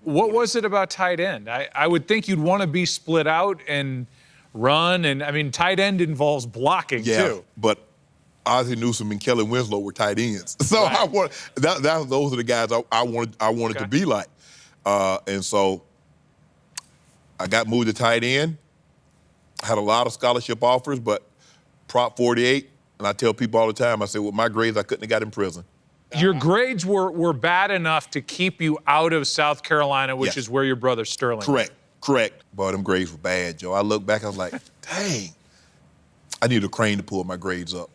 What was it about tight end? I would think you'd want to be split out and run, and I mean, tight end involves blocking too. But Ozzie Newsome and Kelly Winslow were tight ends, so Right. those are the guys I wanted to be like, and so I got moved to tight end. Had a lot of scholarship offers, but Prop 48, and I tell people all the time, I say, with my grades, I couldn't have got in prison. Your grades were bad enough to keep you out of South Carolina, which is where your brother Sterling went. Correct. But them grades were bad, Joe. I look back, I was like, dang. I need a crane to pull my grades up.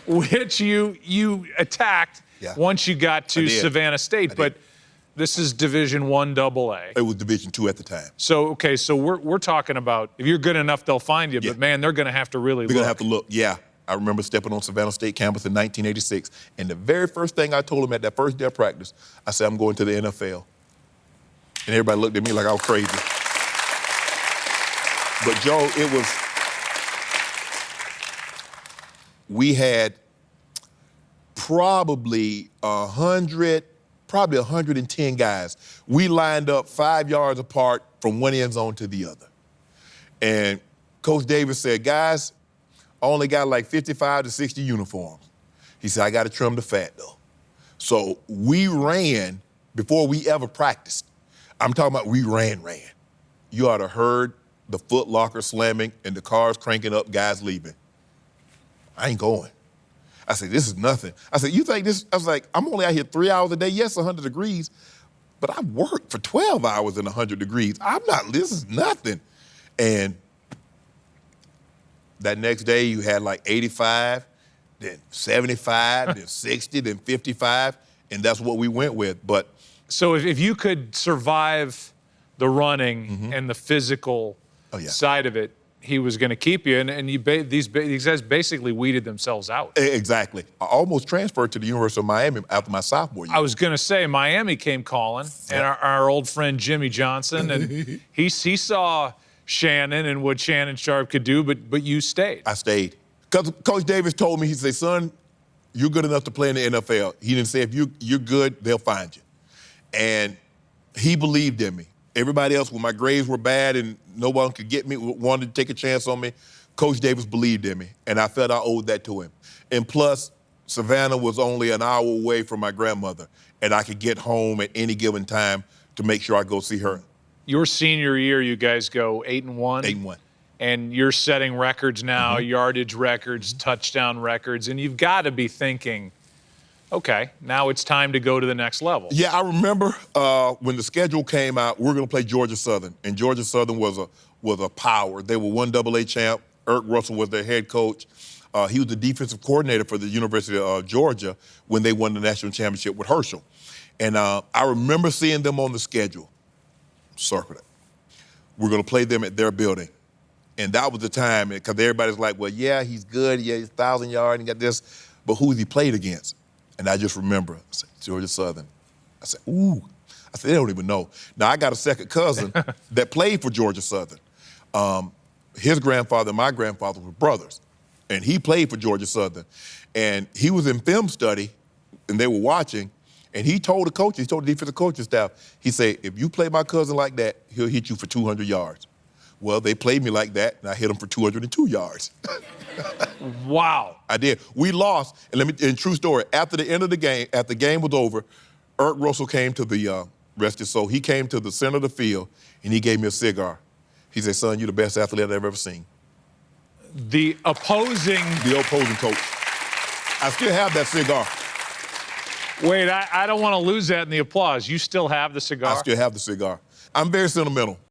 Which you attacked once you got to Savannah State, but this is Division I AA. It was Division II at the time. So, okay, so we're talking about if you're good enough, they'll find you, but man, they're going to have to really look. They're going to have to look, yeah. I remember stepping on Savannah State campus in 1986, and the very first thing I told them at that first day of practice, I said, I'm going to the NFL. And everybody looked at me like I was crazy. But, Joe, we had probably 110 guys. We lined up 5 yards apart from one end zone to the other. And Coach Davis said, guys, I only got like 55 to 60 uniforms. He said, I got to trim the fat, though. So we ran before we ever practiced. I'm talking about we ran. You ought to heard the Foot Locker slamming and the cars cranking up, guys leaving. I ain't going. I said, this is nothing. I said, you think this? I was like, I'm only out here 3 hours a day. Yes, 100 degrees, but I work for 12 hours in 100 degrees. This is nothing. And that next day, you had like 85, then 75, then 60, then 55, and that's what we went with. But so if you could survive the running and the physical side of it, he was going to keep you, and these guys basically weeded themselves out. Exactly. I almost transferred to the University of Miami after my sophomore year. I was going to say, Miami came calling, and our old friend Jimmy Johnson, and he saw Shannon and what Shannon Sharpe could do, but you stayed. I stayed. Because Coach Davis told me, he said, son, you're good enough to play in the NFL. He didn't say, if you're good, they'll find you. And he believed in me. Everybody else, when my grades were bad and no one could get me, wanted to take a chance on me, Coach Davis believed in me, and I felt I owed that to him. And plus, Savannah was only an hour away from my grandmother, and I could get home at any given time to make sure I go see her. Your senior year, you guys go 8-1. 8-1. And you're setting records now, yardage records, touchdown records, and you've got to be thinking, okay, now it's time to go to the next level. Yeah, I remember when the schedule came out, we were going to play Georgia Southern, and Georgia Southern was a power. They were 1AA champ. Eric Russell was their head coach. He was the defensive coordinator for the University of Georgia when they won the national championship with Herschel. And I remember seeing them on the schedule. Circle it. We're going to play them at their building. And that was the time, because everybody's like, well, yeah, he's good. Yeah, he's 1,000 yards and got this. But who's he played against? And I just remember, I said, Georgia Southern. I said, ooh. I said, they don't even know. Now, I got a second cousin that played for Georgia Southern. His grandfather and my grandfather were brothers, and he played for Georgia Southern. And he was in film study, and they were watching, and he told the coaches, he told the defensive coaching staff, he said, if you play my cousin like that, he'll hit you for 200 yards. Well, they played me like that, and I hit him for 202 yards. Wow. I did. We lost, and true story, after the end of the game, after the game was over, Eric Russell came to the, rest his soul, he came to the center of the field, and he gave me a cigar. He said, son, you're the best athlete I've ever seen. The opposing coach. I still have that cigar. Wait, I don't want to lose that in the applause. You still have the cigar? I still have the cigar. I'm very sentimental.